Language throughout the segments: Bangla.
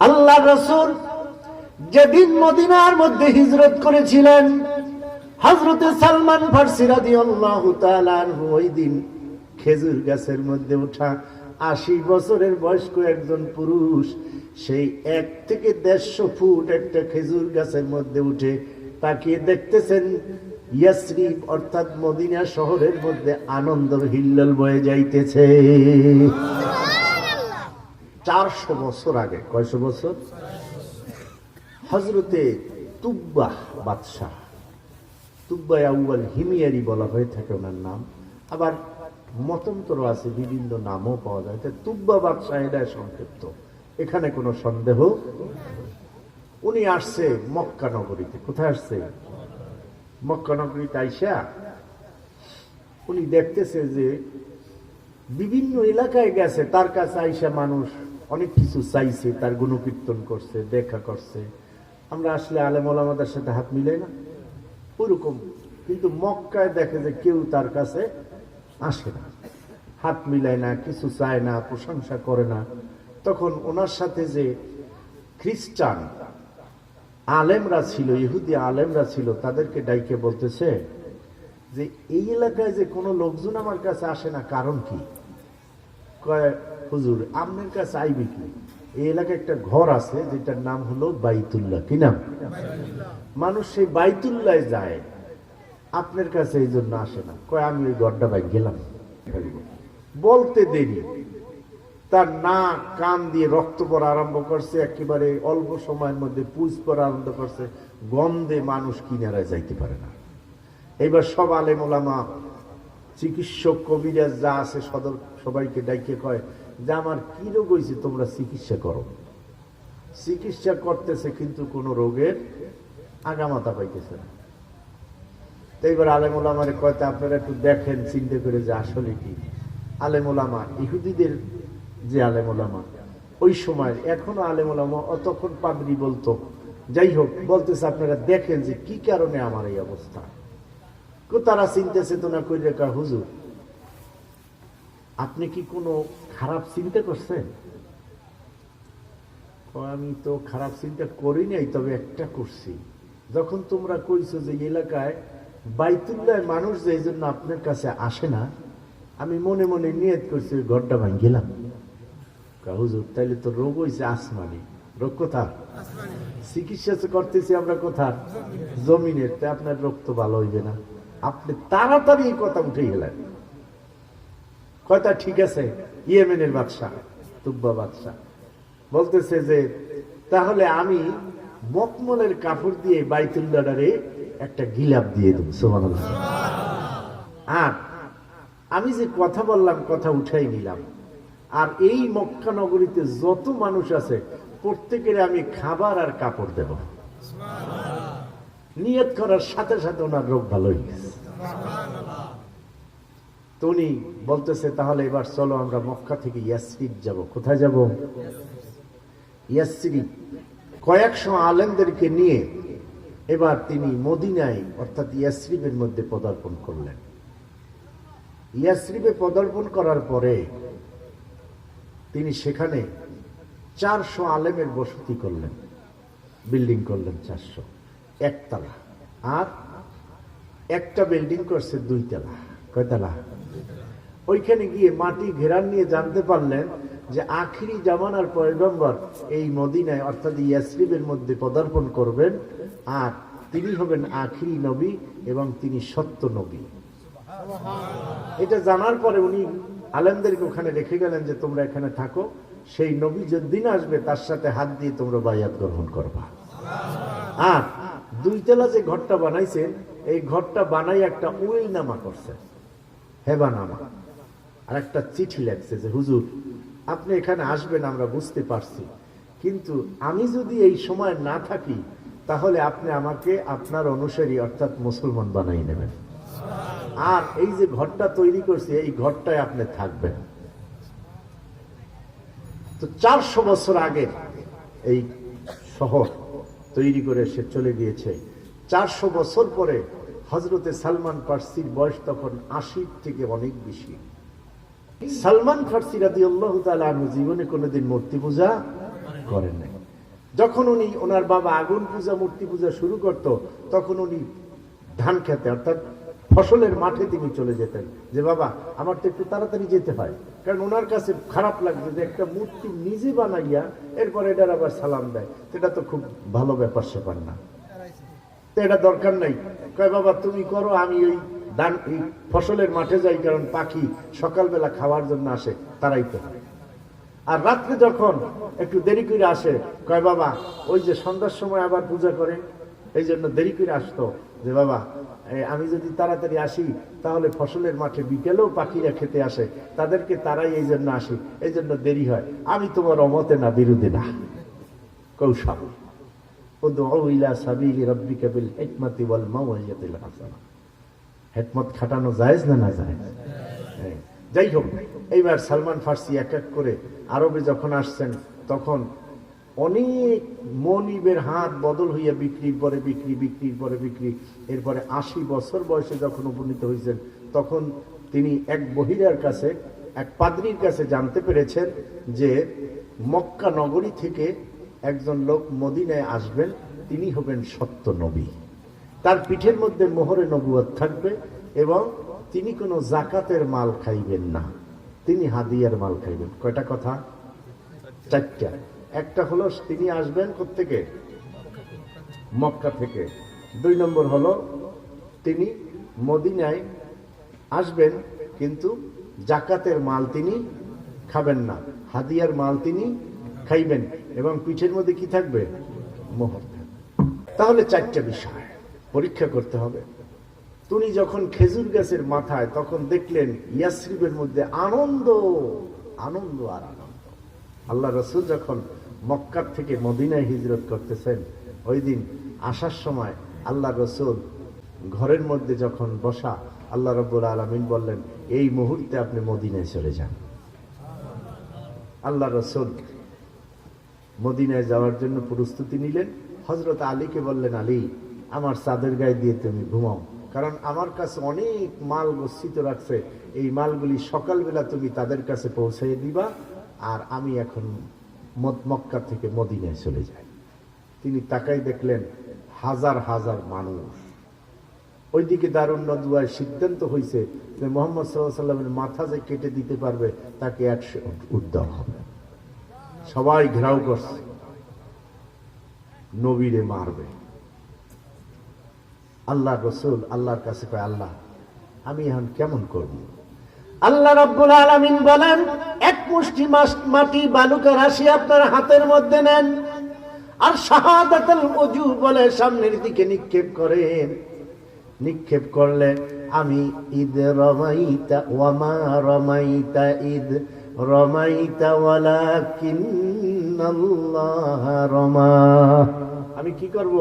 আল্লাহ রাসূল যেদিন মদিনার মধ্যে হিজরত করেছিলেন, হযরতে সালমান ফারসি রাদিয়াল্লাহু তাআলা আনহু ওই দিন খেজুর গাছের মধ্যে ওঠা 80 বছরের বয়স্ক একজন পুরুষ সেই 1 থেকে 150 ফুট একটা খেজুর গাছের মধ্যে উঠে তাকিয়ে দেখতেছেন ইয়াসরিব অর্থাৎ মদিনা শহরের মধ্যে আনন্দের হিল্লোল বয়ে যাইতেছে। 400 বছর আগে, কয়শো বছর? হযরতে তুব্বা বাদশাহ, তুব্বা আউয়াল হিমিয়ারি বলা হয়ে থাকে ওনার নাম, আবার মতান্তর আছে, বিভিন্ন নামও পাওয়া যায়। তুব্বা বাদশাহ এটা সংক্ষিপ্ত, এখানে কোনো সন্দেহ। উনি আসছে মক্কা নগরীতে। কোথায় আসছে? মক্কা নগরীতে আইসা উনি দেখতেছে যে বিভিন্ন এলাকায় গেছে, তার কাছে আইসা মানুষ অনেক কিছু চাইছে, তার গুণকীর্তন করছে, দেখা করছে। আমরা আসলে আলেম ওলামাদের সাথে হাত মিলাই না ওরকম, কিন্তু মক্কায় দেখে যে কেউ তার কাছে আসে না, হাত মিলায় না, কিছু চায় না, প্রশংসা করে না। তখন ওনার সাথে যে খ্রিস্টান আলেমরা ছিল, ইহুদি আলেমরা ছিল, তাদেরকে ডাইকে বলতেছে যে এই এলাকায় যে কোনো লোকজন আমার কাছে আসে না, কারণ কি? কয় হুজুর আপনার কাছে আইবে কি? এই এলাকায় একটা ঘর আছে যেটার নাম হলো বাইতুল্লাহ। কি নাম? মানুষ সেই বাইতুল্লাহ যায়, আপনার কাছে এই জন্য আসে না। কয় আমি ওই ঘরটা ভাই গেলাম। বলতে দেরি, তার নাক কান দিয়ে রক্ত পড়া আরম্ভ করছে, একেবারে অল্প সময়ের মধ্যে পুজ পড়া আরম্ভ করছে, গন্ধে মানুষ কিনারায় যাইতে পারে না। এবার সব আলেম ওলামা, চিকিৎসক, কবিরাজ যা আছে সদর সবাইকে ডাইকে কয় যে আমার কি রোগ হয়েছে, তোমরা চিকিৎসা করো। চিকিৎসা করতেছে কিন্তু কোন রোগের আগামাতা পাইতেছে না। তো এবার আলেম ওলামারে কয়টা আপনারা একটু দেখেন, চিন্তা করে যে আসলে কি। আলেম ওলামা, ইহুদিদের যে আলেম ওলামা ওই সময়, এখনো আলেম ওলামা, তখন পাদ্রী বলতো, যাই হোক, বলতেছে আপনারা দেখেন যে কি কারণে আমার এই অবস্থা। তারা চিন্তাছে তো না করে রেখা, হুজুর আপনি কি কোনো খারাপ চিন্তা করছেন? আমি তো খারাপ চিন্তা করি নাই, তবে একটা করছি। যখন তোমরা কইছো যে এলাকায় বাইতুল্লাহ মানুষ যে এই জন্য আপনার কাছে আসে না, আমি মনে মনে নিয়ত করছি ওই ঘরটা ভাঙ গেলাম। হুজুর তাইলে তো রোগ হয়েছে আসমানি। রোগ কোথার? চিকিৎসা করতেছি আমরা কোথার? জমিনের। তাই আপনার রোগ তো ভালো হইবে না। আপনি তাড়াতাড়ি এই কথা উঠে গেলেন। কথা ঠিক আছে। ইয়েমেনের বাদশাহ, তুব্বা বাদশাহ বলতেছে যে তাহলে আমি মকমলের কাপড় দিয়ে বাইতুল্লাহরে একটা গিলাপ দিয়ে দেব। সুবহানাল্লাহ। আর আমি যে কথা বললাম, কথা উঠাই নিলাম। আর এই মক্কা নগরীতে যত মানুষ আছে প্রত্যেকের আমি খাবার আর কাপড় দেব। নিয়ত করার সাথে সাথে ওনার রোগ ভালো হয়ে গেছে। তো উনি বলতেছে তাহলে এবার চলো আমরা মক্কা থেকে ইয়াসরিব যাব। কোথায় যাব? ইয়াসরিব। কয়েকশো আলেমদেরকে নিয়ে এবার তিনি মদিনায় অর্থাৎ ইয়াসরিবের মধ্যে পদার্পণ করলেন। ইয়াসরিবে পদার্পণ করার পরে তিনি সেখানে 400 আলেমের বসতি করলেন, বিল্ডিং করলেন 400, একতলা। আর একটা বিল্ডিং করছে 2 তলা। কয়তলা? ওইখানে গিয়ে মাটি ঘেরান নিয়ে জানতে পারলেন যে আখিরি জামানার পয়গম্বর এই মদিনায় অর্থাৎ ইয়াসরিবের মধ্যে পদার্পণ করবেন, আর তিনি হবেন আখিরি নবী এবং তিনি সত্য নবী। এটা জানার পরে উনি আলেমদেরকে ওখানে রেখে গেলেন যে তোমরা এখানে থাকো, সেই নবী যেদিন আসবে তার সাথে হাত দিয়ে তোমরা বায়াত গ্রহণ করবা। আর 2 তলা যে ঘরটা বানাইছেন, এই ঘরটা বানাই একটা উইলনামা করছে, হেবানামা, আর একটা চিঠি লেখছে যে হুজুর আপনি এখানে আসবেন আমরা বুঝতে পারছি, কিন্তু আমি যদি এই সময় না থাকি তাহলে আপনি আমাকে আপনার অনুসারী অর্থাৎ মুসলমান বানাই নেবেন। আর এই যে ঘরটা তৈরি করছে এই ঘরটায় আপনি থাকবেন। তো 400 বছর আগে এই শহর তৈরি করে সে চলে গিয়েছে। 400 বছর পরে হযরতে সালমান ফারসির বয়স তখন 80 থেকে অনেক বেশি। সালমান ফারসি রাদিয়াল্লাহু তাআলা আনহু জীবনে কোনোদিন মূর্তি পূজা করেন নাই। যখন উনি ওনার বাবা আগুন পূজা মূর্তি পূজা শুরু করত, তখন উনি ধান খেতে অর্থাৎ ফসলের মাঠে তিনি চলে যেতেন, যে বাবা আমার তো একটু তাড়াতাড়ি যেতে হয়, কারণ ওনার কাছে খারাপ লাগছে যে একটা মূর্তি নিজে বানাইয়া এরপর এটার আবার সালাম দেয়, সেটা তো খুব ভালো ব্যাপার স্যাপার না, তো এটা দরকার নাই। কয় বাবা তুমি করো, আমি ওই ধান এই ফসলের মাঠে যাই, কারণ পাখি সকালবেলা খাওয়ার জন্য আসে, তারাইতে হয়। আর রাত্রে যখন একটু দেরি করে আসে, কয় বাবা ওই যে সন্ধ্যার সময় আবার পূজা করে, এই জন্য দেরি করে আসতো, যে বাবা আমি যদি তাড়াতাড়ি আসি তাহলে ফসলের মাঠে বিকেলেও পাখিরা খেতে আসে, তাদেরকে তারাই এই জন্য আসি, এই জন্য দেরি হয়, আমি তোমার অমতে না, বিরোধী না। কৌশল হিকমত খাটানো জায়েজ না না জায়েজ? যাই হোক, এইবার সালমান ফার্সি এক এক করে আরবে যখন আসছেন, তখন অনেক মনিবের হাত বদল হইয়া বিক্রির পরে বিক্রি, বিক্রির পরে বিক্রি, এরপরে 80 বছর বয়সে যখন উপনীত হয়েছেন, তখন তিনি এক বহিরার কাছে, এক পাদ্রীর কাছে জানতে পেরেছেন যে মক্কা নগরী থেকে একজন লোক মদিনায় আসবেন, তিনি হবেন সত্য নবী, তার পিঠের মধ্যে মোহরে নবুয়ত থাকবে এবং তিনি কোনো জাকাতের মাল খাইবেন না, তিনি হাদিয়ার মাল খাইবেন। কয়টা কথা? 4টা। একটা হলো তিনি আসবেন কোত্থেকে? মক্কা থেকে। 2 নম্বর হলো তিনি মদিনায় আসবেন, কিন্তু জাকাতের মাল তিনি খাবেন না, হাদিয়ার মাল তিনি খাইবেন, এবং পিঠের মধ্যে কি থাকবে? মোহর থাকবে। তাহলে 4টা বিষয় পরীক্ষা করতে হবে। তিনি যখন খেজুর গাছের মাথায়, তখন দেখলেন ইয়াসরিবের মধ্যে আনন্দ, আনন্দ আর আনন্দ। আল্লাহ রাসূল যখন মক্কার থেকে মদিনায় হিজরত করতেছেন, ওই দিন আসার সময় আল্লাহ রাসূল ঘরের মধ্যে যখন বসা, আল্লাহ রাব্বুল আলামিন বললেন এই মুহূর্তে আপনি মদিনায় চলে যান। আল্লাহ রাসূল মদিনায় যাওয়ার জন্য প্রস্তুতি নিলেন। হযরত আলীকে বললেন, আলী আমার চাদর গায়ে দিয়ে তুমি ঘুমাও, কারণ আমার কাছে অনেক মাল গচ্ছিত রাখছে, এই মালগুলি সকালবেলা তুমি তাদের কাছে পৌঁছে দিবা, আর আমি এখন মক্কা থেকে মদিনায় চলে যাই। তিনি তাকাই দেখলেন হাজার হাজার মানুষ। ওইদিকে দারুন নদওয়ায় সিদ্ধান্ত হয়েছে যে মুহাম্মদ সাল্লাল্লাহু আলাইহি ওয়াসাল্লামের মাথা যে কেটে দিতে পারবে তাকে 100 উট দেওয়া হবে। সবাই ঘেরাও করছে, নবীরে মারবে। আল্লাহ রাসূল আল্লাহর কাছে কয়, আল্লাহ আমি এখন কেমন করব? আল্লাহ রাব্বুল আলামিন বলেন, এক মুষ্টি মাটি বালুকা রাশি আপনার হাতের মধ্যে নেন, আর শাহাদাতুল ওযু বলে সামনের দিকে নিক্ষেপ করেন। নিক্ষেপ করলে আমি ঈদ রমাইতা ওয়া মা রমাইতা ঈদ রমাইতা ওয়ালাকিন্নাল্লাহ রমা। আমি কি করব?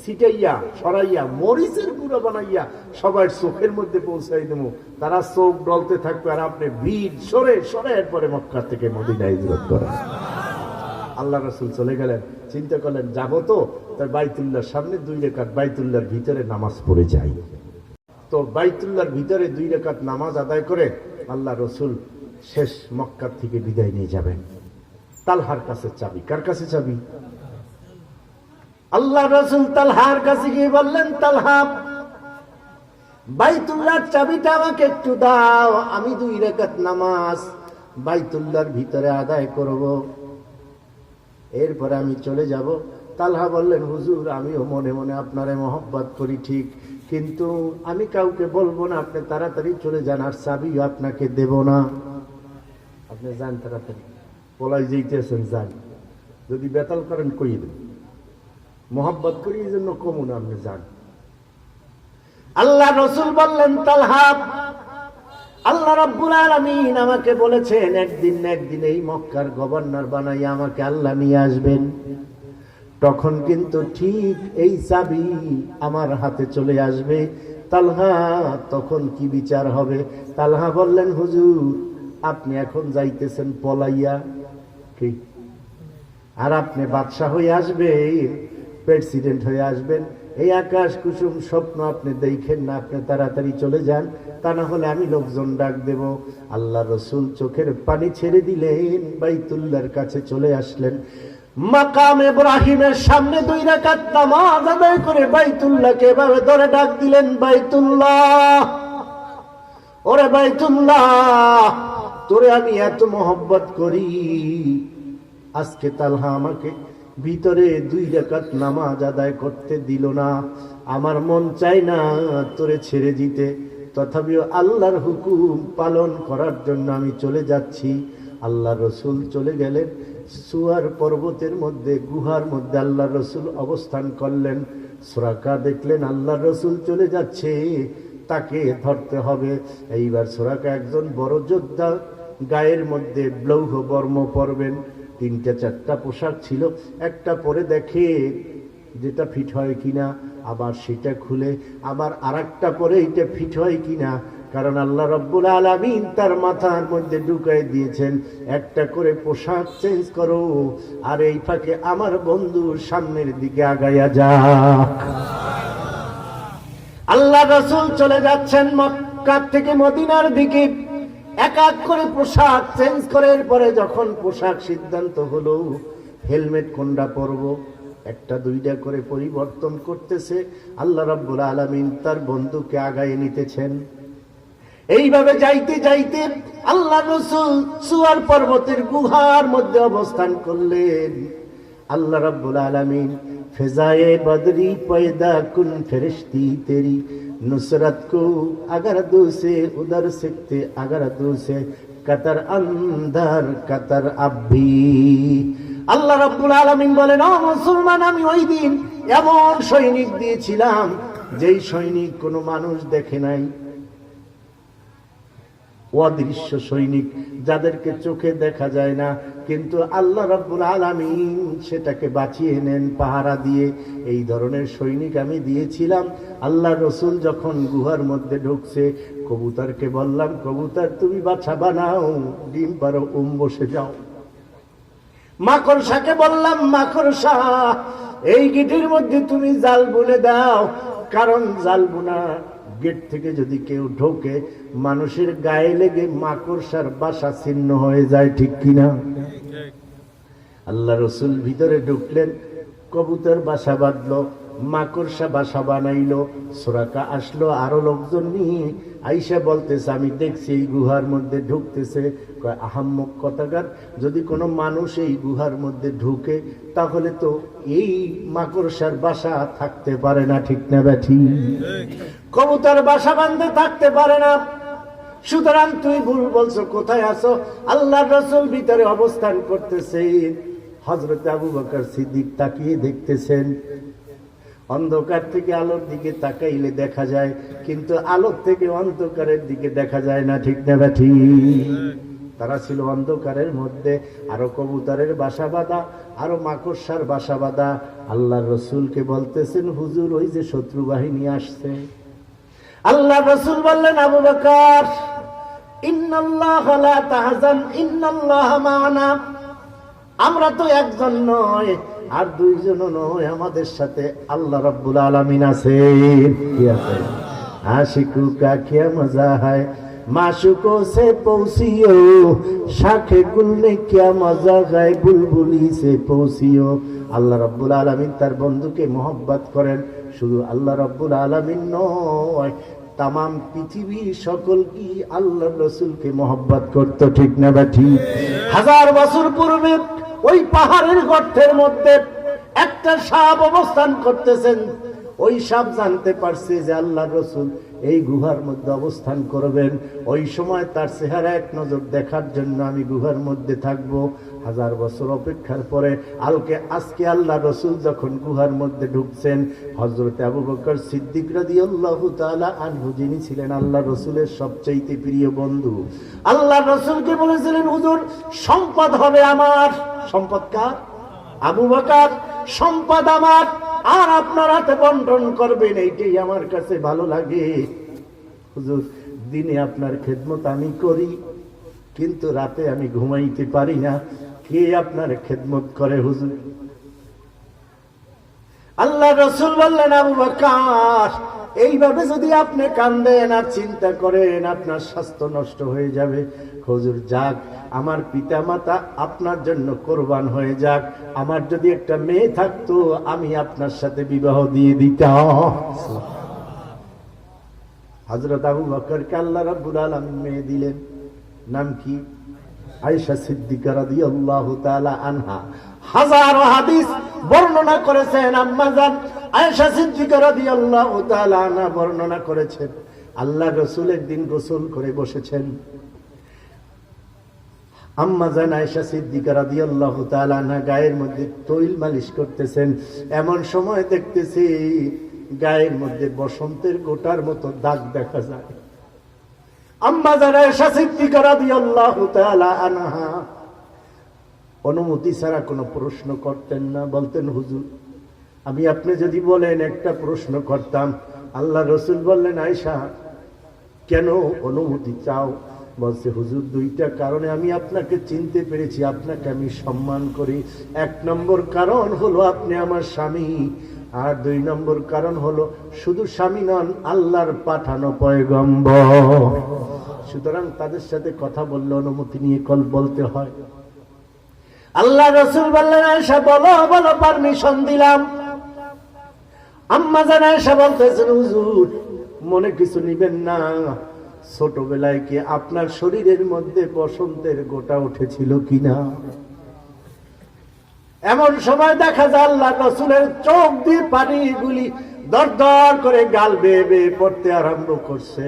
ছিটাইয়া সরাইয়া মরিচের গুঁড়া বানাইয়া সবার চোখের মধ্যে পৌঁছাই দেব, তারা চোখ ডলতে থাকবে, আর আপনি ভিড় সরে সরে এরপরে মক্কা থেকে মদিনায় হিজরত করেন। আল্লাহ রাসূল চলে গেলেন। চিন্তা করলেন যাবো তো, তার বাইতুল্লাহর সামনে 2 রাকাত বাইতুল্লাহর ভিতরে নামাজ পড়ে যাই। তো বাইতুল্লাহর ভিতরে 2 রাকাত নামাজ আদায় করে আল্লাহ রাসূল শেষ মক্কা থেকে বিদায় নিয়ে যাবেন। তালহার কাছে চাবি। কার কাছে চাবি? আল্লাহ রাসূল তালহার কাছে গিয়ে বললেন, তালহা বাইতুল্লাহর চাবিটা আমাকে একটু দাও, আমি 2 রাকাত নামাজ বাইতুল্লাহর ভিতরে আদায় করব, এরপরে আমি চলে যাব। তালহা বললেন, হুজুর আমিও মনে মনে আপনারে মহব্বত করি ঠিক, কিন্তু আমি কাউকে বলবো না, আপনি তাড়াতাড়ি চলে যান, আর চাবিও আপনাকে দেব না। আপনি যান তাড়াতাড়ি, পলাই যেতেছেন যান, যদি বেতাল করেন কই দেন, মহব্বত করি এই জন্য কমু না, আপনি যান। আল্লাহ রাসূল বললেন, তালহা আল্লাহ রাব্বুল আলামিন আমাকে বলেছেন একদিন না একদিন এই মক্কার গভর্নর বানাইয়া আমাকে আল্লাহ নিয়ে আসবেন, তখন কিন্তু ঠিক এই চাবি আমার হাতে চলে আসবে। তালহা তখন কি বিচার হবে? তালহা বললেন, হুজুর আপনি এখন যাইতেছেন পলাইয়া, ঠিক, আর আপনি বাদশাহ হয়ে আসবেন, প্রেসিডেন্ট হয়ে আসবেন, এই আকাশ কুসুম স্বপ্ন আপনি দেখেন না, আপনি তাড়াতাড়ি চলে যান, তা না হলে আমি লোকজন ডাক দেব। আল্লাহ রাসূল চোখের পানি ছেড়ে দিলেন, বাইতুল্লাহর কাছে চলে আসলেন। মাকাম ইব্রাহিমের সামনে 2 রাকাত নামাজ আদায় করে বাইতুল্লাহকে এভাবে ধরে ডাক দিলেন, বাইতুল্লাহ, ওরে বাইতুল্লাহ, তোরে আমি এত মহব্বত করি, আজকে তালহা আমাকে ভিতরে 2 রাকাত নামাজ আদায় করতে দিল না। আমার মন চাই না তোরে ছেড়ে দিতে, তথাপিও আল্লাহর হুকুম পালন করার জন্য আমি চলে যাচ্ছি। আল্লাহ রসুল চলে গেলেন। সুয়ার পর্বতের মধ্যে, গুহার মধ্যে আল্লাহ রসুল অবস্থান করলেন। সুরাকা দেখলেন আল্লাহ রসুল চলে যাচ্ছে, তাকে ধরতে হবে। এইবার সুরাকা একজন বড় যোদ্ধা, গায়ের মধ্যে লৌহ বর্ম পরবেন। 3-4টা পোশাক ছিল, একটা পরে দেখে যেটা ফিট হয় কিনা, আবার সেটা খুলে আবার আরেকটা পরে এটা ফিট হয় কিনা, কারণ আল্লাহ রাব্বুল আলামিন তার মাথার মধ্যে ঢুকাই দিয়েছেন একটা করে পোশাক চেঞ্জ করো, আর এই ফাঁকে আমার বন্ধু সামনের দিকে আগাইয়া যাক। আল্লাহ রাসূল চলে যাচ্ছেন মক্কা থেকে মদিনার দিকে, এক এক করে পোশাক চেঞ্জ করার পরে যখন পোশাক সিদ্ধান্ত হলো হেলমেট কোনটা পরবো, 1-2টা করে পরিবর্তন করতেছে। আল্লাহ রাব্বুল আলামিন তার বন্ধুকে আগায়ে নিতেছেন। এইভাবে যাইতে যাইতে আল্লাহ রাসূল সুয়ার পর্বতের গুহার মধ্যে অবস্থান করলেন। আল্লাহ রাব্বুল আলামিন ফেজায়ে বদরি পয়দা কুন ফেরেশতি তেরি নুসরত কো अगर दूसे उधर सकते अगर दूसे कतर अंदर कतर अभी। আল্লাহ রাব্বুল আলামিন বলেন, ও মুসলমান, আমি ওই দিন এমন সৈনিক দিয়েছিলাম যেই সৈনিক কোনো মানুষ দেখে নাই, অদৃশ্য সৈনিক, যাদেরকে চোখে দেখা যায় না, কিন্তু আল্লাহ রাব্বুল আলামিন সেটাকে বাঁচিয়ে নেন পাহারা দিয়ে। এই ধরনের সৈনিক আমি দিয়েছিলাম। আল্লাহ রসুল যখন গুহার মধ্যে ঢুকছে, কবুতরকে বললাম, কবুতর তুমি বাছা বানাও, ডিম পারো, বসে যাও। মাকড়সাকে বললাম, মাকড়সা এই গিটির মধ্যে তুমি জাল বুনে দাও, কারণ জাল বুনা গেট থেকে যদি কেউ ঢোকে মানুষের গায়ে লেগে মাকড়সার বাসা ছিন্ন হয়ে যায়, ঠিক কিনা? আল্লাহ রসুল ভিতরে ঢুকলেন, কবুতর বাসা বাঁধলো, মাকড়সা বাসা বানাইলো। সুরাকা আসলো আরো লোকজন নিয়ে, আইসা বলতেছে, আমি দেখছি এই গুহার মধ্যে ঢুকতেছে। আহাম্মক কথাকার, যদি কোনো মানুষ এই গুহার মধ্যে ঢুকে তাহলে তো এই মাকড়সার বাসা থাকতে পারে না, ঠিক না ব্যাঠি? কবুতর বাসা বাঁধতে থাকতে পারে না, সুতরাং তুই ভুল বলছো, কোথায় আছো? আল্লাহ রাসূল ভিতরে অবস্থান করতেছে। হযরত আবু বকর সিদ্দিক তাকিয়ে দেখতেছেন। অন্ধকার থেকে আলোর দিকে তাকাইলে দেখা যায়, কিন্তু আলোর থেকে অন্ধকারের দিকে দেখা যায় না, ঠিক না ব্যাঠি? তারা ছিল অন্ধকারের মধ্যে, আরো কবুতরের বাসা বাঁধা, আরো মাকড়সার বাসা বাঁধা। আল্লাহ রসুলকে বলতেছেন, হুজুর ওই যে শত্রু বাহিনী আসছে। আল্লাহ রসুল বললেন, আবু বকর, ইন্নাল্লাহা লা তাহজান ইন্নাল্লাহা মা'ানা। আমরা তো একজন নয় আর 2 জনও নয়, আমাদের সাথে আল্লাহ রাব্বুল আলামিন আছেন। কি আছে? আশিকু কা কিয়া মজা হয়, মাশুকো সে পৌঁছিও, শাখে গুল মে কিয়া মজা গায়, বুলবুলি সে পৌঁছিও। আল্লাহ রাব্বুল আলামিন তার বন্ধুকে মহব্বত করেন। শুধু আল্লাহ রাব্বুল আলামিন নয়, তামাম পৃথিবীর সকল কি আল্লাহ রসুলকে মহব্বত করত, ঠিক না ব্যাঠি? 1000 বছর পূর্বে ওই পাহাড়ের গর্তের মধ্যে একটা সাপ অবস্থান করতেছেন। ওই সাপ জানতে পারছে যে আল্লাহ রসুল এই গুহার মধ্যে অবস্থান করবেন। ওই সময় তার চেহারা এক নজর দেখার জন্য আমি গুহার মধ্যে থাকব। 1000 বছর অপেক্ষার পরে আজকে আল্লাহ রসুল যখন গুহার মধ্যে ঢুকছেন, হযরত আবু বকর সিদ্দিক রাদিয়াল্লাহু তাআলা আনহু, যিনি ছিলেন আল্লাহ রসুলের সবচেয়ে প্রিয় বন্ধু, আল্লাহ রসুলকে বলেছিলেন, হুজুর সম্পদ হবে আমার। সম্পদ কার? আবু বকর। সম্পদ আমার, আর আপনার হাতে বন্টন করবেন, এইটাই আমার কাছে ভালো লাগে। হুজুর, দিনে আপনার খেদমত আমি করি, কিন্তু রাতে আমি ঘুমাইতে পারি না। কে আপনার খেদমত করে হুজুর? আল্লাহ রাসূল বললেন, আবু বকর এইভাবে যদি আপনি কান্দেন আর চিন্তা করেন আপনার স্বাস্থ্য নষ্ট হয়ে যাবে, হুজুর যাক আমার পিতা মাতা আপনার জন্য কোরবান হয়ে যাক, আমার যদি একটা মেয়ে থাকতো আমি আপনার সাথে বিবাহ দিয়ে দিতাম। হযরত আবু বকরকে আল্লাহ রাব্বুল আলামিন মেয়ে দিলেন, নাম কি? আয়েশা সিদ্দিকা রাদিয়াল্লাহু তাআলা আনহা। হাজারো হাদিস বর্ণনা করেছেন আম্মা জান আয়েশা সিদ্দিকা রাদিয়াল্লাহু তাআলা আনহা বর্ণনা করেছেন, আল্লাহ রাসূল একদিন গোসল করে বসেছেন। আম্মা জান আয়েশা সিদ্দিকা রাদিয়াল্লাহু তাআলা আনহা গায়ের মধ্যে তৈল মালিশ করতেছেন, এমন সময় দেখতেছি গায়ের মধ্যে বসন্তের গোটার মতো দাগ দেখা যায়। আম্মা জান আয়েশা সিদ্দিকা রাদিয়াল্লাহু তাআলা আনহা অনুমতি ছাড়া কোনো প্রশ্ন করতেন না, বলতেন হুজুর আমি আপনি যদি বলেন একটা প্রশ্ন করতাম। আল্লাহ রাসূল বললেন আয়েশা কেন অনুমতি চাও? বলছে হুজুর দুইটা কারণে আমি আপনাকে চিনতে পেরেছি, আপনাকে আমি সম্মান করি। এক নম্বর কারণ হলো আপনি আমার স্বামী, আর দুই নম্বর কারণ হলো শুধু স্বামী নন আল্লাহর পাঠানো পয়গম্বর। সুতরাং তাদের সাথে কথা বললে অনুমতি নিয়ে বলতে হয়। আল্লাহ রাসূল বললেন আয়েশা বলো বলো, পারমিশন দিলাম। আম্মা জান আয়েশা বলতেছেন হুজুর মনে কিছু নিবেন না, ছোটবেলায় কি আপনার শরীরের মধ্যে বসন্তের গোটা উঠেছিল কিনা? এমন সময় দেখা যায় আল্লাহ রাসূলের চোখ দিয়ে পানিগুলি দরদর করে গাল বেয়ে বেয়ে পড়তে আরম্ভ করছে।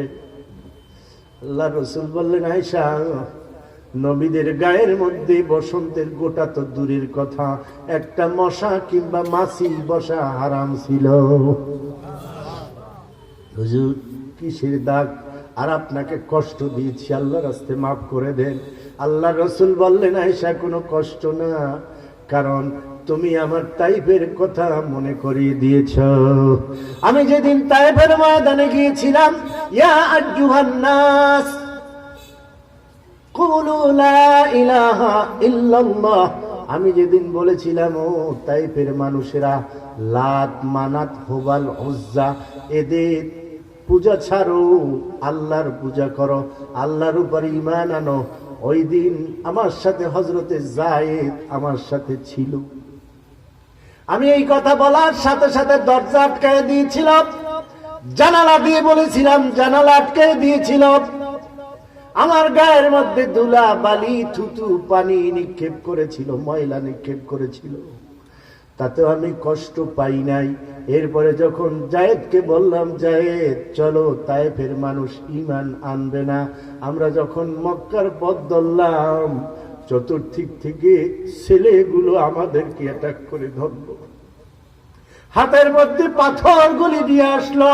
আল্লাহ রাসূল বললেন আয়েশা নবীদের গায়ের মধ্যে বসন্তের গোটা তো দূরের কথা, একটা মশা কিংবা মাছি বসা হারাম ছিল। হুজুর কিসের দাগ? আর আপনাকে কষ্ট দিয়েছি, আল্লাহর রাস্তে মাফ করে দেন। আল্লাহ রাসূল বললেন আয়েশা কোনো কষ্ট না, কারণ তুমি আমার তাইফের কথা মনে করিয়ে দিয়েছ। আমি যেদিন তাইফের ময়দানে গিয়েছিলাম, ইয়া আইয়ুহান নাস কুলু লা ইলাহা ইল্লাল্লাহ, আমি যেদিন বলেছিলাম ও তাইফের মানুষেরা লাত মানাত হুবাল উজ্জা এদের পূজা ছাড়ো, আল্লাহর পূজা করো, আল্লাহর উপর ঈমান আনো। ওই দিন আমার সাথে হযরতে যায়েদ আমার সাথে ছিল। আমি এই কথা বলার সাথে সাথে দরজা আটকায় দিয়েছিলাম, জানালা দিয়ে বলেছিলাম জানালা আটকায় দিয়েছিলাম। আমার গায়ের মধ্যে ধুলা বালি থুতু পানি নিক্ষেপ করেছিল, ময়লা নিক্ষেপ করেছিল, তাতেও আমি কষ্ট পাই নাই। এরপরে যখন যায়েদকে বললাম যায়েদ চলো তায়েফের মানুষ ঈমান আনবে না, আমরা যখন মক্কার পথ ধরলাম চতুর্দিক থেকে ছেলেগুলো আমাদেরকে অ্যাটাক করে ধরলো, হাতের মধ্যে পাথরগুলি দিয়ে আসলো,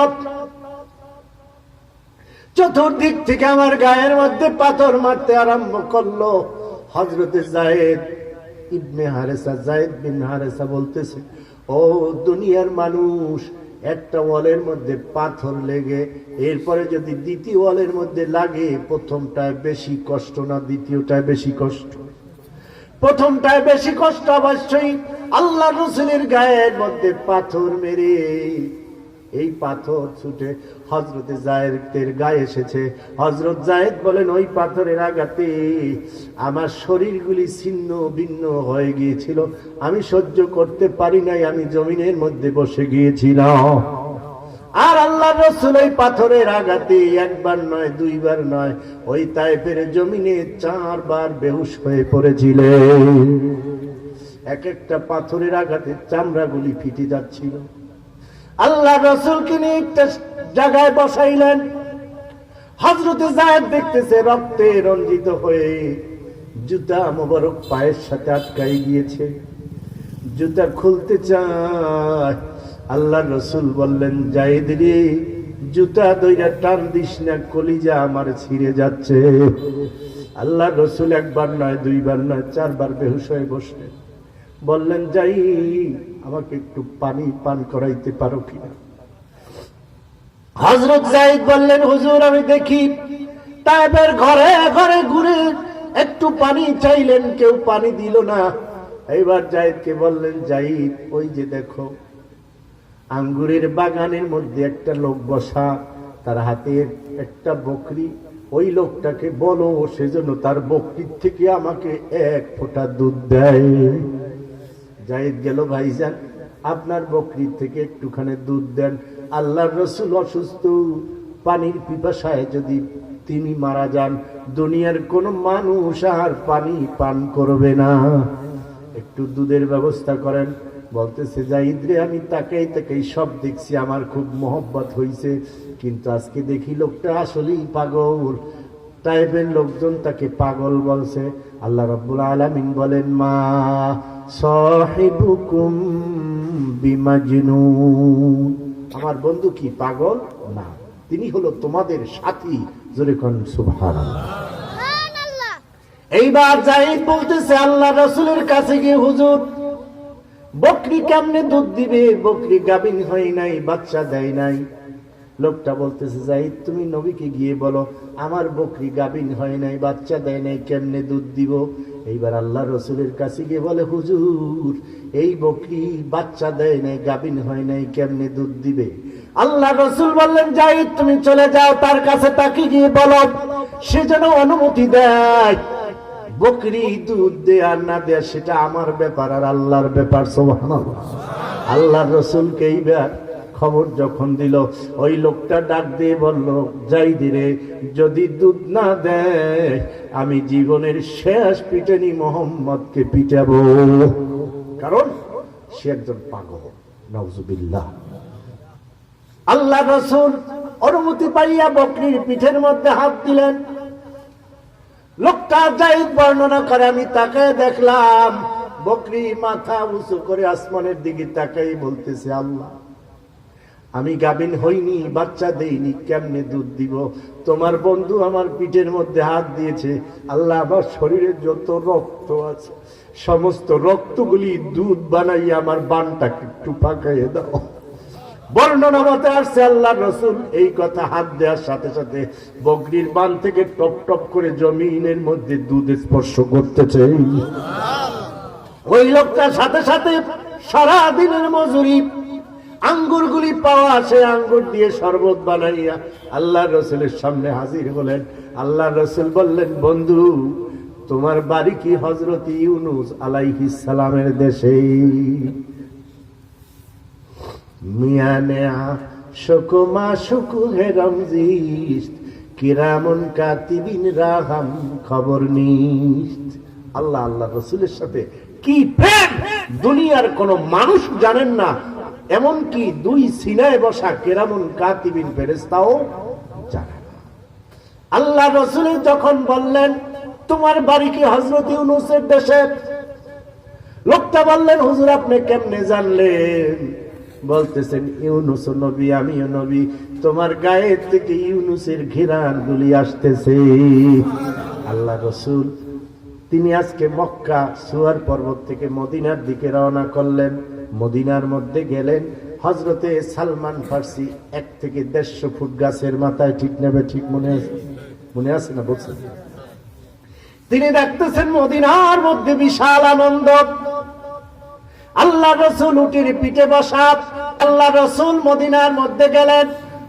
চতুর্দিক থেকে আমার গায়ের মধ্যে পাথর মারতে আরম্ভ করলো। হযরতে যায়েদ ইবনে হারেসা যায়েদ বিন হারেসা বলতেছে ও দুনিয়ার মানুষ, একটা ওয়ালের মধ্যে পাথর লেগে এরপরে যদি দ্বিতীয় ওয়ালের মধ্যে লাগে প্রথমটায় বেশি কষ্ট না দ্বিতীয়টায় বেশি কষ্ট? প্রথমটায় বেশি কষ্ট অবশ্যই। আল্লাহ রাসূলের গায়ের মধ্যে পাথর মেরে এই পাথর ছুটে হযরতে যায়েদের গায়ে এসেছে। হযরত যায়েদ বলেন ওই পাথরের আঘাতে আমার শরীরগুলি ছিন্ন ভিন্ন হয়ে গিয়েছিল, আমি সহ্য করতে পারি নাই, আমি জমিনের মধ্যে বসে গিয়েছিলাম। আর আল্লাহ রাসূল ওই পাথরের আঘাতে একবার নয় দুইবার নয় ওই তায়েফের জমিনে 4 বার বেহুশ হয়ে পড়েছিলেন। এক একটা পাথরের আঘাতে চামড়াগুলি ফিটে যাচ্ছিল। আল্লাহ রাসূলকে নিয়ে একটা জায়গায় বসাইলেন। হযরতে যায়েদ দেখতেছে রক্তে রঞ্জিত হয়ে জুতা মোবারক পায়ের সাথে আটকাই গিয়েছে, জুতা খুলতে চায়। আল্লাহ রাসূল বললেন যায়েদ রে জুতা দইরা টান দিস না, কলিজা আমার ছিঁড়ে যাচ্ছে। আল্লাহ রাসূল একবার নয় দুইবার নয় 4 বার বেহুশ হয়ে বসলেন। বললেন যাই আমাকে একটু পানি পান করাইতে পারো কিনা? হযরত যায়েদ বললেন হুজুর আমি দেখি। তায়েফের ঘরে ঘরে ঘুরে একটু পানি চাইলেন, কেউ পানি দিল না। এইবার যায়েদকে বললেন যায়েদ ওই যে দেখো আঙ্গুরের বাগানের মধ্যে একটা লোক বসা, তার হাতের একটা বকরি। ওই লোকটাকে বলো সেজন্য তার বকরির থেকে আমাকে 1 ফোঁটা দুধ দেয়। জায়েদ গেল, ভাইজান আপনার বকরির থেকে একটুখানি দুধ দেন। আল্লাহর রাসূল অসুস্থ, পানির পিপাসায় যদি তিনি মারা যান, দুনিয়ার কোন মানুষ আর পানি পান করবে না, একটু দুধের ব্যবস্থা করেন। বলতেছে, জাহিদ রে, আমি তাকাই তাকাই সব দেখছি, আমার খুব মহব্বত হইছে, কিন্তু আজকে দেখি লোকটা আসলেই পাগল। টাইপের লোকজন তাকে পাগল বলছে। আল্লাহ রাব্বুল আলামিন বলেন, মা সাহিবুকুম বিমাজনুন, আমার বন্ধু কি পাগল না, তিনি হলো তোমাদের সাথী। জোরে কোন সুবহানাল্লাহ। এইবার জাহিদ বলতেছে আল্লাহ রাসূলের কাছে গিয়ে, হুজুর বকরি কেমনে দুধ দিবে, বকরি গাভিন হয় নাই, বাচ্চা দেয় নাই। লোকটা বলতেছে, জাহিদ তুমি নবীকে গিয়ে বলো আমার বকরি গাভিন হয় নাই, বাচ্চা দেয় নাই, কেমনে দুধ দিব। এইবার আল্লাহ রসুলের কাছে গিয়ে বলে, হুজুর এই বকরি বাচ্চা দেয় নাই, গাভিন হয় নাই, কেমনে দুধ দিবে। আল্লাহ রসুল বললেন, জাহিদ তুমি চলে যাও, তার কাছে তাকে গিয়ে বলো সে যেন অনুমতি দেয়। বকরি দুধ দেয়া না দেয়া সেটা আমার ব্যাপার আর আল্লাহর ব্যাপার। সুবহানাল্লাহ। আল্লাহ রসুলকে এইবার খবর যখন দিল, ওই লোকটা ডাক দিয়ে বলল, জাইদিরে যদি দুধ না দেয় আমি জীবনের শেষ পিটানি মোহাম্মদকে পিটাবো, কারণ সে একজন পাগল। নাউজুবিল্লাহ। আল্লাহ রসুল অনুমতি পাইয়া বকরির পিঠের মধ্যে হাত দিলেন। লোকটা জাহিদ বর্ণনা করে, আমি তাকায় দেখলাম বকরি মাথা উঁচু করে আসমানের দিকে তাকাই বলতেছে, আল্লাহ আমি গাভিন হইনি, বাচ্চা দেইনি, কেমনে দুধ দিব। তোমার বন্ধু আমার পিঠের মধ্যে হাত দিয়েছে, আল্লাহ আমার শরীরে যত রক্ত আছে সমস্ত রক্তগুলি দুধ বানাইয়া আমার বানটাকে একটু পাকাইয়ে দাও। বর্ণনা মতে আসছে আল্লাহ রসুল এই কথা হাত দেওয়ার সাথে সাথে বকরির বান থেকে টপ টপ করে জমিনের মধ্যে দুধ স্পর্শ করতেছে। ওই লোকটার সাথে সাথে সারা দিনের মজুরি আঙ্গুরগুলি পাওয়া, সে আঙ্গুর দিয়ে শরবত বানাইয়া আল্লাহ রসুলের সামনে হাজির হলেন। আল্লাহ রসুল বললেন, বন্ধু তোমার বাড়ি কি হযরত ইউনূস আলাইহিস সালামের দেশে? মিয়ানে শুকুমা শুকু হে রমজিস কিরামুন কাতিবিন রাহাম খবর নিস্ত। আল্লাহ আল্লাহ রসুলের সাথে কি প্রেম দুনিয়ার কোন মানুষ জানেন না, এমনকি 2 সিনায় বসা কিরামুন কাতিবিন ফেরেশতাও জানে না। আল্লাহ রসুল যখন বললেন তোমার বাড়ি কি হযরত ইউনূসের দেশে, লোকটা বললেন, হুজুর আপনি কেমনে জানলেন? বলতেছেন, ইউনূস নবী, আমিও নবী, তোমার গায়ে থেকে ইউনূসের ঘিরান গুলি আসতেছে। আল্লাহ রসুল তিনি আজকে মক্কা সুয়ার পর্বত থেকে মদিনার দিকে রওনা করলেন। মদিনার মধ্যে গেলেন, হযরতে সালমান ফার্সি 1 থেকে 150 ফুট গাছের মাথায়, ঠিক নেবে ঠিক মনে আছে না বলছেন, তিনি দেখতেছেন মদিনার মধ্যে বিশাল আনন্দ। আল্লাহ রসুল উটির পিঠে বসা। আল্লাহ রসুল মদিনার মধ্যে গেলেন,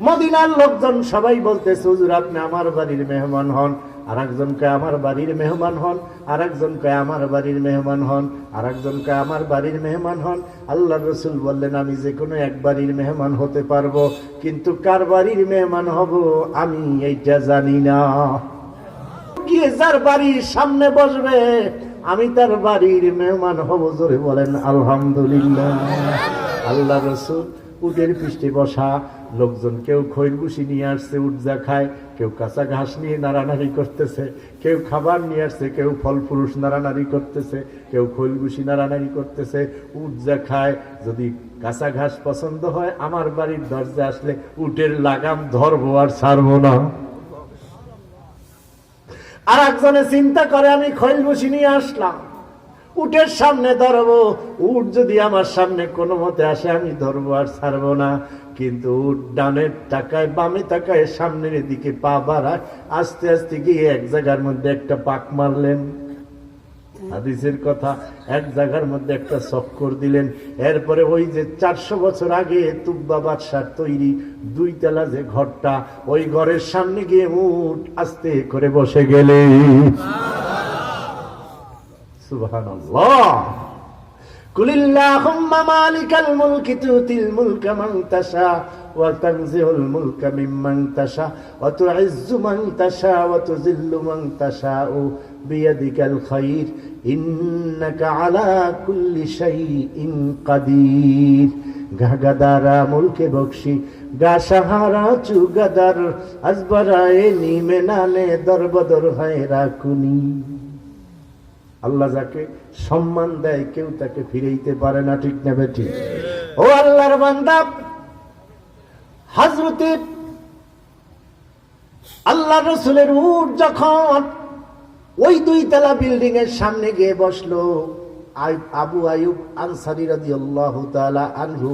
মদিনার লোকজন সবাই বলতেছে, হুজুর আপনি আমার বাড়ির মেহমান হন। আর একজন কয় আমার বাড়ির মেহমান হন, আর একজন কয় আমার বাড়ির মেহমান হন, আর একজন কয় আমার বাড়ির মেহমান হন। আল্লাহ রসুল বললেন, আমি যে কোনো এক বাড়ির মেহমান হতে পারবো, কিন্তু কার বাড়ির মেহমান হব আমি এইটা জানি না। গিয়ে যার বাড়ির সামনে বসবে আমি তার বাড়ির মেহমান হব। জোরে বলেন আলহামদুলিল্লাহ। আল্লাহ রসুল উটের পৃষ্ঠে বসা। লোকজন কেউ খৈর ভুসি নিয়ে আসছে, উট যা খায়, কেউ কাঁচা ঘাস নিয়ে নাড়ানাড়ি করতেছে, কেউ খাবার নিয়ে আসছে, কেউ ফল ফুরুষ নাড়ানাড়ি করতেছে, কেউ খৈর ভুসি নাড়ানাড়ি করতেছে। উট যা খায়, যদি কাঁচা ঘাস পছন্দ হয় আমার বাড়ির দরজা আসলে উটের লাগাম ধরবো আর ছাড়বো না। আর একজনে চিন্তা করে, আমি খৈল ভুসি নিয়ে আসলাম, উটের সামনে ধরবো, উট যদি আমার সামনে কোনো মতে আসে আমি ধরবো আর ছাড়বো না। কিন্তু উট ডানের তাকায় বামে তাকায়, সামনের দিকে পা বাড়ায়, আস্তে আস্তে গিয়ে এক জায়গার মধ্যে একটা পাক মারলেন। হাদিসের কথা। এক জায়গার মধ্যে একটা চক্কর দিলেন, এরপরে ওই যে 400 বছর আগে তুব্বা বাদশার তৈরি 2 তলা যে ঘরটা, ওই ঘরের সামনে গিয়ে উট আস্তে করে বসে গেলে। সুবহানাল্লাহ। কুলিল্লাহুম্মা মালিকাল মুলকি তুতিল মুলকা মান তাশা ওয়া তানজিউল মুলকা মিম্মান তাশা ওয়া তুইজ্জু মান তাশা ওয়া তুযিল্লু মান তাশাউ বিয়াদিকাল খায়র ইন্নাকা আলা কুল্লি শাইইন কাদির। গাগাদারা মুলকে বখশি গা সাহারা চুগাদার আজবরায়ে নিমে নানে দরবদর হয় রাকুনি। আল্লাহ যাকে সম্মান দেয় কেউ তাকে ফিরাইতে পারে না, ঠিক না বেঠিক? ও আল্লাহর বান্দা, হযরতে আল্লাহ রাসূলের উট যখন ওই 2 তলা বিল্ডিং এর সামনে গিয়ে বসলো, আবু আইয়ুব আনসারী রাদিয়াল্লাহু তাআলা আনহু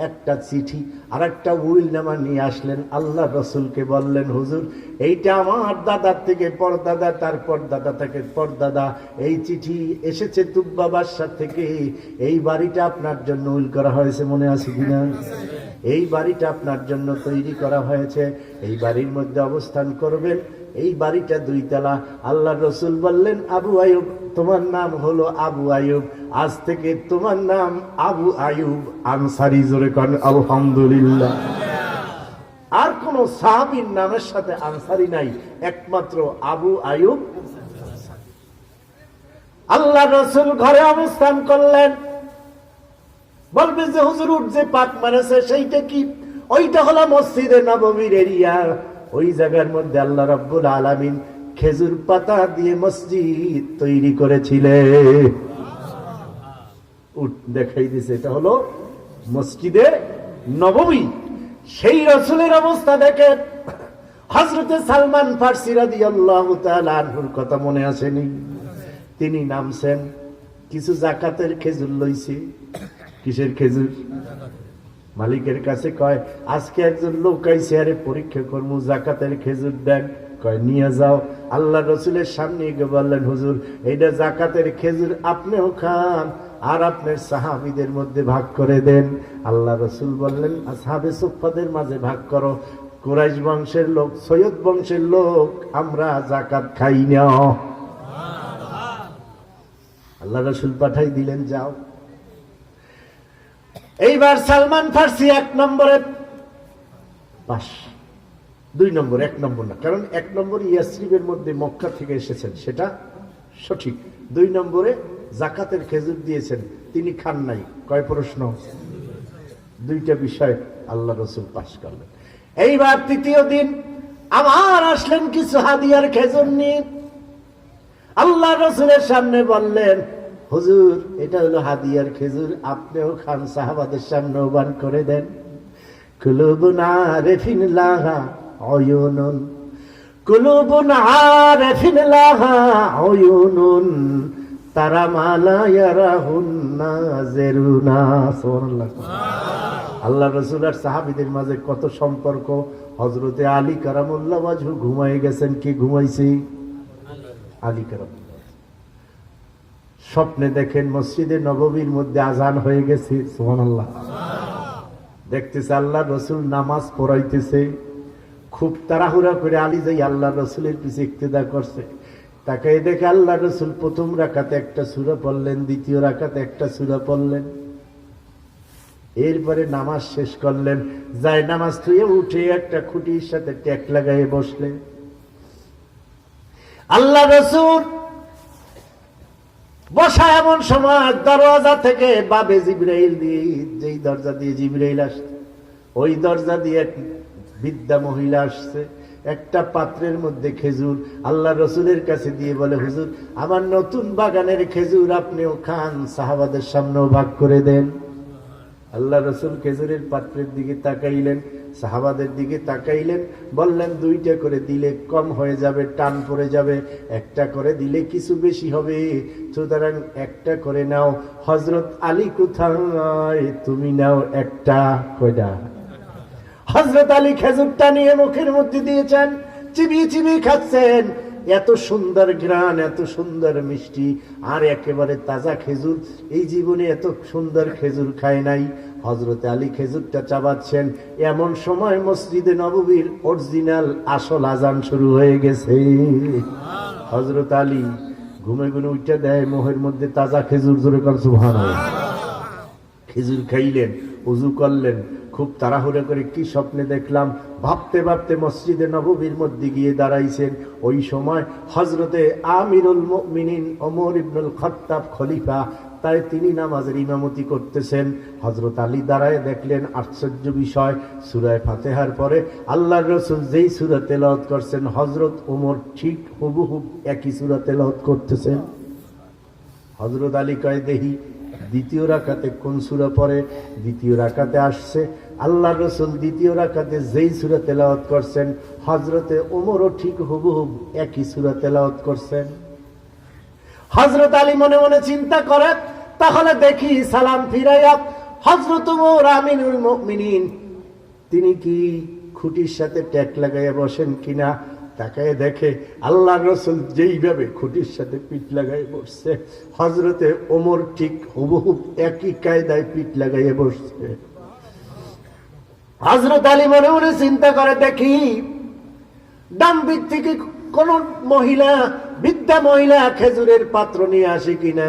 একটা চিঠি আর একটা উইলনামা নিয়ে আসলেন। আল্লাহ রাসূলকে বললেন, হুজুর এইটা আমার দাদার থেকে পরদাদা, তারপর দাদা থেকে পরদাদা, এই চিঠি এসেছে তুব্বা বাদশাহ থেকে, এই বাড়িটা আপনার জন্য উইল করা হয়েছে, মনে আছে কিনা? এই বাড়িটা আপনার জন্য তৈরি করা হয়েছে, এই বাড়ির মধ্যে অবস্থান করবেন, এই বাড়িটা 2 তলা। আল্লাহ রাসূল বললেন, আবু আইয়ুব তোমার নাম হলো আবু আইয়ুব, আজ থেকে তোমার নাম আবু আইয়ুব আনসারী। জোরে কোন আলহামদুলিল্লাহ। আর কোন সাহাবীর নামের সাথে আনসারী নাই, একমাত্র আবু আইয়ুব। আল্লাহ রাসূল ঘরে অবস্থান করলেন। বলবে যে হুজুর উঠ যে পাক মারেছে সেইটা কি? ওইটা হলো মসজিদে নববীর এরিয়া। ওই জায়গার মধ্যে আল্লাহ রাব্বুল আলামিন খেজুর পাতা দিয়ে মসজিদ তৈরি করেছিলেন। উঠ দেখাই দিছে, এটা হলো মসজিদে নববী। সেই রাসূলের অবস্থা দেখে হযরতে সালমান ফারসি রাদিয়াল্লাহু তাআলা আনহুর কথা মনে আসেনি? তিনি নামছেন, কিছু যাকাতের খেজুর লইছে। কিসের খেজুর? মালিকের কাছে কয়, আজকে একজন লোক আইছে, আরে পরীক্ষা করবো, যাকাতের খেজুর দেন। কয় নিয়ে যাও। আল্লাহ রাসূলের সামনে গিয়ে বললেন, হুজুর এইটা যাকাতের খেজুর, আপনিও খান আর আপনার সাহাবীদের মধ্যে ভাগ করে দেন। আল্লাহ রাসূল বললেন, আসহাবে সুফফাদের মাঝে ভাগ করো। কুরাইশ বংশের লোক, সৈয়দ বংশের লোক, আমরা যাকাত খাই না। আল্লাহ রাসূল পাঠাই দিলেন, যাও। এইবার সালমান ফারসি 1 নম্বরে পাস, 2 নম্বর, 1 নম্বর না, কারণ 1 নম্বর ইয়াসরিবের মধ্যে মক্কা থেকে এসেছেন, সেটা সঠিক। 2 নম্বরে যাকাতের খেজুর দিয়েছেন, তিনি খান নাই। কয় প্রশ্ন? 2টা বিষয় আল্লাহ রাসূল পাস করলেন। এইবার 3য় দিন আবার আসলেন কিছু হাদিয়ার খেজুর নিয়ে। আল্লাহ রাসূলের সামনে বললেন, হুজুর এটা হলো হাদিয়ার খেজুর, আপনিও খান, সাহাবাদের সামনে বান করে দেন। কুলুবুন আরিফিন লাহা উয়ুনুন, কুলুবুন আরিফিন লাহা উয়ুনুন তারা মালা ইয়ারাহুন নাযিরুনা। সুবহানাল্লাহ। আল্লাহ রাসূল আর সাহাবীদের মাঝে কত সম্পর্ক। হযরতে আলী কারামুল্লাহ ওয়াজহু ঘুমায় গেছেন। কি ঘুমাইছে? আলী কারামুল্লাহ। স্বপ্নে দেখেন মসজিদে নববীর মধ্যে আজান হয়ে গেছে। সুবহানাল্লাহ। দেখতেছে আল্লাহ রাসূল নামাজ পড়াইতেছে, খুব তাড়াহুড়া করে আলী যাই আল্লাহ রাসূলের পিছে ইক্তেদা করছে। তাকাই দেখে আল্লাহ রাসূল 1ম রাকাতে একটা সূরা পড়লেন, 2য় রাকাতে একটা সূরা পড়লেন, এরপরে নামাজ শেষ করলেন। যায় নামাজ থুয়ে উঠে একটা খুঁটির সাথে ট্যাক লাগাই বসলেন। আল্লাহ রাসূল বসা এমন সময় দরজা থেকে বাবে জিবরাইল দিয়ে, যেই দরজা দিয়ে জিবরাইল আসছে ওই দরজা দিয়ে এক বৃদ্ধা মহিলা আসছে, একটা পাত্রের মধ্যে খেজুর আল্লাহ রাসূলের কাছে দিয়ে বলে, হুজুর আমার নতুন বাগানের খেজুর, আপনিও খান, সাহাবাদের সামনেও ভাগ করে দেন। আল্লাহ রাসূল খেজুরের পাত্রের দিকে তাকাইলেন, সাহাবাদের দিকে তাকাইলেন, বললেন 2টা করে দিলে কম হয়ে যাবে, টান পড়ে যাবে, 1টা করে দিলে কিছু বেশি হবে, সুতরাং 1টা করে নাও। হযরত আলী কোথায়? তুমি নাও 1টা। কয়টা? হযরত আলী খেজুরটা নিয়ে মুখের মধ্যে দিয়েছেন, চিবিয়ে চিবিয়ে খাচ্ছেন। এত সুন্দর ঘ্রাণ, এত সুন্দর মিষ্টি, আর একেবারে তাজা খেজুর। এই জীবনে এত সুন্দর খেজুর খায় নাই। হযরত আলী খেজুরটা চাবাচ্ছেন, এমন সময় মসজিদে নববীর অরিজিনাল আসল আজান শুরু হয়ে গেছে। হযরত আলী ঘুমে ঘুমে উঠে দেয়, মোহের মধ্যে তাজা খেজুর, জোরে কর সুবহানাল্লাহ। খেজুর খাইলেন, ওযু করলেন, খুব তাড়াহুড়া করে কি স্বপ্নে দেখলাম ভাবতে ভাবতে মসজিদে নববীর মধ্যে গিয়ে দাঁড়াইছেন। ওই সময় হযরতে আমিরুল মুমিনিন ওমর ইবনুল খাত্তাব খলিফা, তাই তিনি নামাজের ইমামতি করতেছেন। হযরত আলী দাঁড়ায় দেখলেন, আশ্চর্য বিষয়, সূরা ফাতিহার পরে আল্লাহর রাসূল যেই সূরা তেলাওয়াত করছেন, হযরত ওমর ঠিক হুবহু একই সূরা তেলাওয়াত করতেছেন। হযরত আলী কয়, দেখি দ্বিতীয় রাকাতে কোন সূরা পড়ে। দ্বিতীয় রাকাতে আসছে, আল্লাহর রাসূল দ্বিতীয় রাকাতে যেই সূরা তেলাওয়াত করছেন, হযরতে ওমরও ঠিক হুবহু একই সূরা তেলাওয়াত করছেন। হযরত আলী মনে মনে চিন্তা করে, তাহলে দেখি সালাম ফিরাইয়া হযরত ওমর আমিরুল মুমিনিন তিনি কি খুঁটির সাথে ট্যাক লাগাইয়া বসেন কিনা। তাকায় দেখে আল্লাহর রাসূল যেইভাবে খুঁটির সাথে পিঠ লাগাই বসছে, হযরতে ওমর ঠিক হুবহু একই কায়দায় পিঠ লাগাইয়া বসছে। হযরত আলী মনে মনে চিন্তা করে, দেখি ডান দিক থেকে কোন মহিলা, বৃদ্ধা মহিলা খেজুরের পাত্র নিয়ে আসে কিনা।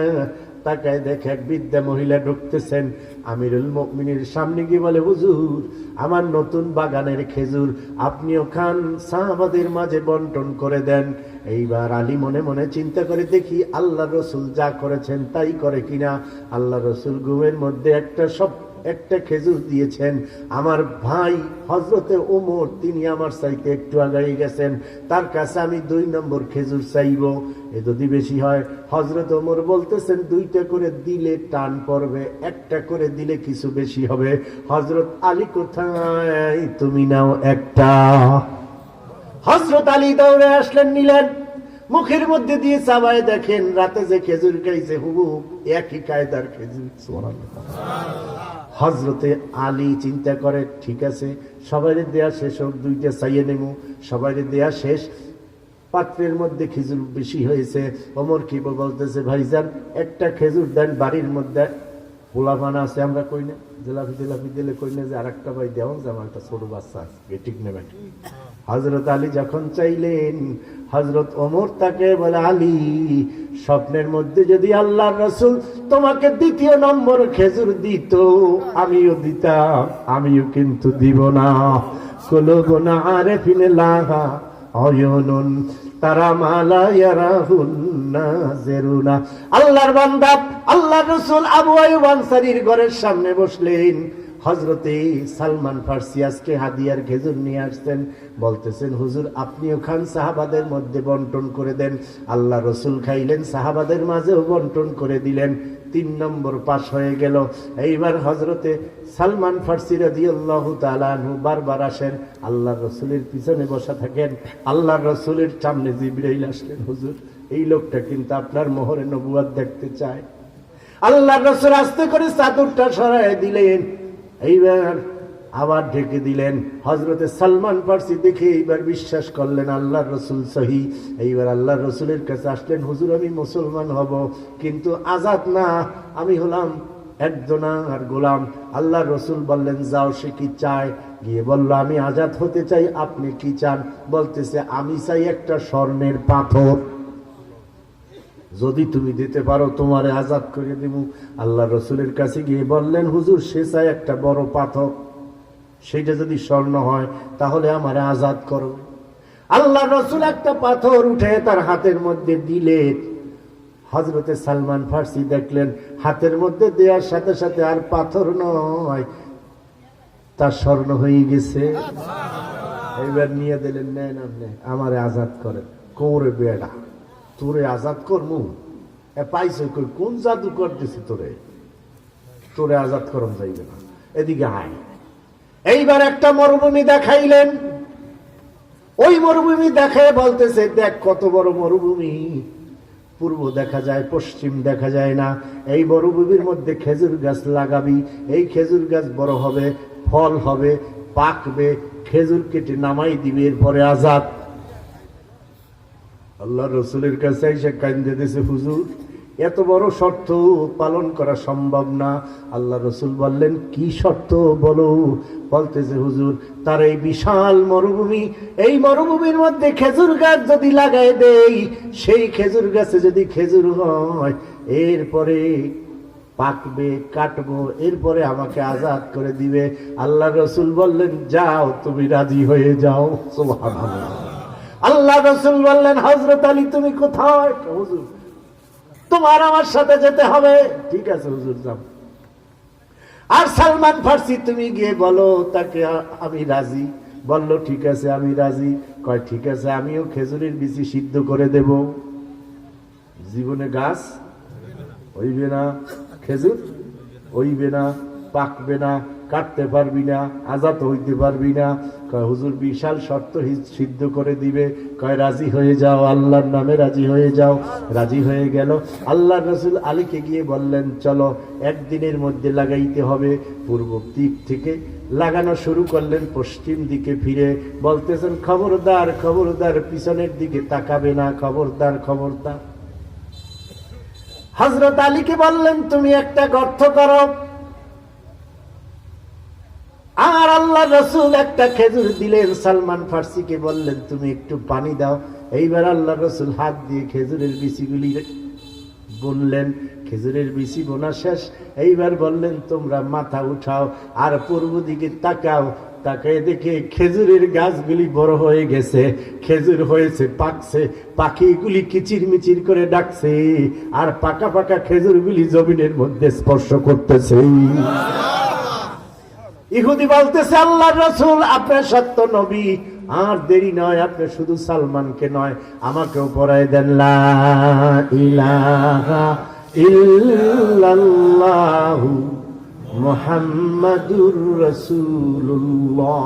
তাকায় দেখে এক বৃদ্ধা মহিলা ঢুকতেছেন। আমিরুল মুমিনের সামনে গিয়ে বলে, হুজুর আমার নতুন বাগানের খেজুর, আপনিও খান, সাহাবাদের মাঝে বন্টন করে দেন। এইবার আলী মনে মনে চিন্তা করে, দেখি আল্লাহ রসুল যা করেছেন তাই করে কিনা। আল্লাহ রসুল ঘুমের মধ্যে একটা খেজুর দিয়েছেন। আমার ভাই হযরতে ওমর তিনি আমার চাইতে একটু আগাই গেছেন, তার কাছে আমি 2 নম্বর খেজুর চাইব। এ যদি বেশি হয়, হযরত ওমর বলতেছেন 2টা করে দিলে টান পড়বে, একটা করে দিলে কিছু বেশি হবে। হযরত আলী কোথায়, তুমি নাও একটা। হযরত আলী দৌড়ে আসলেন, নিলেন, মুখের মধ্যে দিয়ে চাবায় দেখেন রাতে যে খেজুর খাইছে হুবহু একই কায়দার খেজুর। হযরতে আলী চিন্তা করে, ঠিক আছে সবাইরে দেয়া শেষ হোক, 2টা চাইয়ে নেব। সবাইরে দেয়া শেষ, পাত্রের মধ্যে খেজুর বেশি হয়েছে। ওমর কি বলতেছে, ভাইজান একটা খেজুর দেন, বাড়ির মধ্যে পোলাপানা আছে, আমরা কই না জেলাপি জেলাপি দিলে কই না যে আরেকটা ভাই দেওয়া যে আমার একটা ছোট বাচ্চা আছে, ঠিক নেবেন। হযরত আলী যখন চাইলেন, হযরত ওমর তাকে বলে, আলী স্বপ্নের মধ্যে যদি আল্লাহর রাসূল তোমাকে 2য় নম্বর খেজুর দিত, আমিও দিতাম, আমিও কিন্তু দিব না। কুলুবুনা আরিফিন লাহা আয়ুনুন তারা মালা ইয়ারাহুন নাযিরুনা। আল্লাহর বান্দা আল্লাহর রাসূল আবু আইয়ুব আনসারীর ঘরের সামনে বসলেন। হযরতে সালমান ফারসি আজকে হাদিয়ার খেজুর নিয়ে আসছেন, বলতেছেন, হুজুর আপনিও খান, সাহাবাদের মধ্যে বন্টন করে দেন। আল্লাহ রসুল খাইলেন, সাহাবাদের মাঝেও বন্টন করে দিলেন। 3 নম্বর পাস হয়ে গেল। এইবার হযরতে সালমান ফারসি রাদিয়াল্লাহু তাআলা আনহু বারবার আসেন, আল্লাহর রসুলের পিছনে বসা থাকেন। আল্লাহর রসুলের সামনে জিবরাইল আসলেন, হুজুর এই লোকটা কিন্তু আপনার মোহরে নবুয়ত দেখতে চায়। আল্লাহর রসুল আস্তে করে চাদরটা সরায় দিলেন, এইবার আবার ঢেকে দিলেন। হযরতে সালমান ফারসি দেখে এইবার বিশ্বাস করলেন আল্লাহর রাসূল সহি। এইবার আল্লাহর রাসূলের কাছে আসলেন, হুজুর আমি মুসলমান হব, কিন্তু আজাদ না, আমি হলাম একজনার গোলাম। আল্লাহর রাসূল বললেন, যাও, সে কি চায়? গিয়ে বলল, আমি আজাদ হতে চাই, আপনি কি চান? বলতেছে, আমি চাই একটা স্বর্ণের পাথর, যদি তুমি দিতে পারো তোমারে আজাদ করে দেব। আল্লাহ রসুলের কাছে গিয়ে বললেন, হুজুর সে চায় একটা বড় পাথর, সেটা যদি স্বর্ণ হয় তাহলে আমারে আজাদ করো। আল্লাহ রসুল একটা পাথর উঠে তার হাতের মধ্যে দিলেন। হযরতে সালমান ফারসি দেখলেন হাতের মধ্যে দেওয়ার সাথে সাথে আর পাথর নয়, তার স্বর্ণ হয়ে গেছে। এবার নিয়ে দিলেন, নেন আপনি আমারে আজাদ করেন। কোরে বেড়া, তোরে আজাদ করমু, পাইছে কই, কোন জাদু করতেছি তোরে, তোরে আজাদ করম যাইবে না, এদিকে আয়। এইবার একটা মরুভূমি দেখাইলেন। ওই মরুভূমি দেখায় বলতেছে, দেখ কত বড় মরুভূমি, পূর্ব দেখা যায়, পশ্চিম দেখা যায় না। এই মরুভূমির মধ্যে খেজুর গাছ লাগাবি, এই খেজুর গাছ বড় হবে, ফল হবে, পাকবে, খেজুর কেটে নামাই দিবি, এরপরে আজাদ। আল্লাহ রসুলের কাছে এসে কান্দে দিয়েছে, হুজুর এত বড় শর্ত পালন করা সম্ভব না। আল্লাহ রসুল বললেন, কি শর্ত বলো? বলতেছে, হুজুর তার এই বিশাল মরুভূমি, এই মরুভূমির মধ্যে খেজুর গাছ যদি লাগাই দেই, সেই খেজুর গাছে যদি খেজুর হয়, এরপরে পাকবে, কাটবো, এরপরে আমাকে আজাদ করে দিবে। আল্লাহ রসুল বললেন, যাও তুমি রাজি হয়ে যাও। সুবহানাল্লাহ। আল্লাহ রসুল বললেন, হযরত আলী তুমি কোথায়? হুজুর তোমার আমার সাথে যেতে হবে। ঠিক আছে হুজুর যাও। আর সালমান ফার্সি তুমি গিয়ে বলো তাকে আমি রাজি। বলল ঠিক আছে আমি রাজি। কয় ঠিক আছে, আমিও খেজুরের বিচি সিদ্ধ করে দেব। জীবনে গাছ হইবে না, খেজুর হইবে না, পাকবে না, কাটতে পারবি না, আজাদ হইতে পারবি না। কয় হুজুর বিশাল শর্ত সিদ্ধ করে দিবে। কয় রাজি হয়ে যাও, আল্লাহর নামে রাজি হয়ে যাও। রাজি হয়ে গেল। আল্লাহ রসুল আলীকে গিয়ে বললেন, চলো একদিনের মধ্যে লাগাইতে হবে। পূর্ব দিক থেকে লাগানো শুরু করলেন, পশ্চিম দিকে ফিরে বলতেছেন, খবরদার খবরদার, পিছনের দিকে তাকাবে না, খবরদার খবরদার। হযরত আলীকে বললেন, তুমি একটা গর্ত করো। আর আল্লাহ রসুল একটা খেজুর দিলেন। সালমান ফার্সিকে বললেন, তুমি একটু পানি দাও। এইবার আল্লাহ রসুল হাত দিয়ে খেজুরের বিচিগুলি বুনলেন। খেজুরের বিচি বোনা শেষ। এইবার বললেন, তোমরা মাথা উঠাও আর পূর্ব দিকে তাকাও। তাকায় দেখে খেজুরের গাছগুলি বড় হয়ে গেছে, খেজুর হয়েছে, পাকছে, পাখিগুলি কিচির মিচির করে ডাকছে, আর পাকা পাকা খেজুরগুলি জমিনের মধ্যে স্পর্শ করতেছে। ইহুদি বলতেছে, আল্লাহর রাসূল আপনার সত্য নবী, আর দেরি নয়, আপনি শুধু সালমানকে নয় আমাকেও পড়ায় দেন, লা ইলাহা ইল্লাল্লাহু মুহাম্মাদুর রাসূলুল্লাহ।